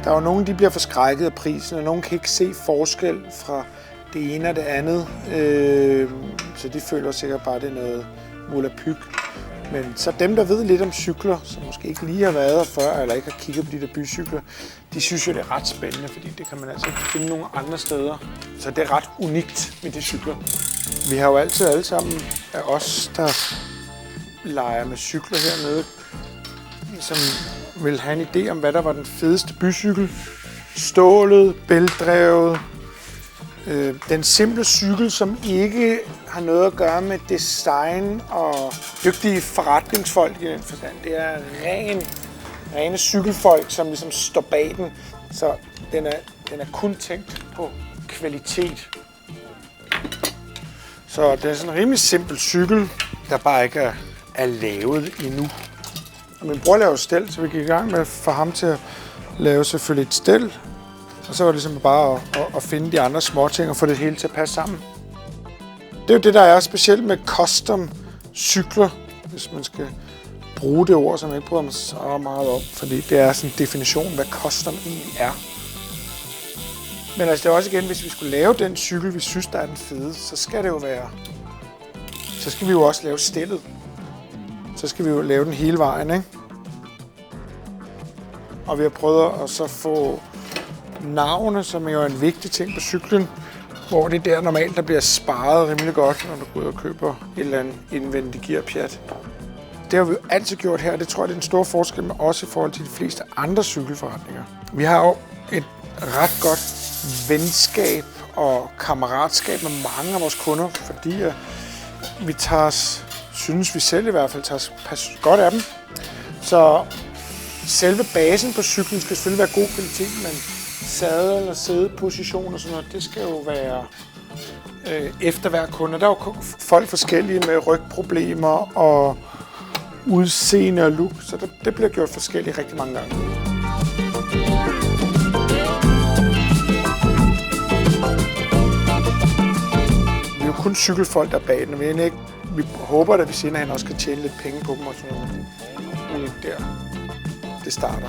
Der er jo nogen, de bliver forskrækket af prisen, og nogen kan ikke se forskel fra det ene og det andet. Så de føler sikkert bare, at det er noget volapyk. Men så dem, der ved lidt om cykler, som måske ikke lige har været her før, eller ikke har kigget på de der bycykler, de synes jo, det er ret spændende, fordi det kan man altså ikke finde nogle andre steder. Så det er ret unikt med de cykler. Vi har jo altid alle sammen af os, der leger med cykler hernede, som vil have en idé om, hvad der var den fedeste bycykel. Stålet, bæltdrevet. Den simple cykel, som ikke har noget at gøre med design og dygtige forretningsfolk i den forstand. Det er rene cykelfolk, som ligesom står bag den. Så den er kun tænkt på kvalitet. Så det er sådan en rimelig simpel cykel, der bare ikke er lavet endnu. Og min bror laver stel, så vi gik i gang med at få ham til at lave selvfølgelig et stel. Og så var det ligesom bare at finde de andre småting og få det hele til at passe sammen. Det er jo det, der er specielt med custom cykler, hvis man skal bruge det ord, som jeg ikke bryder mig så meget om. Fordi det er sådan en definition, hvad custom egentlig er. Men altså det er også igen, hvis vi skulle lave den cykel, vi synes, der er den fede, så skal det jo være... Så skal vi jo også lave stellet. Så skal vi jo lave den hele vejen, ikke? Og vi har prøvet at så få navne, som er jo en vigtig ting på cyklen, hvor det er der normalt, der bliver sparet rimelig godt, når du går ud og køber et eller andet indvendigt gearpjat. Det har vi jo altid gjort her, og det tror jeg, det er en stor forskel med også i forhold til de fleste andre cykelforretninger. Vi har jo et ret godt venskab og kammeratskab med mange af vores kunder, fordi vi synes vi selv i hvert fald, tager godt af dem. Så selve basen på cyklen skal selvfølgelig være god kvalitet, men sadel og sædeposition og sådan noget, det skal jo være efter hver kunde. Der er jo folk forskellige med rygproblemer og udseende og look, så det bliver gjort forskelligt rigtig mange gange. Vi er jo kun cykelfolk der bag den, vi håber, at vi senere hen også kan tjene lidt penge på dem og sådan noget. Der, det starter.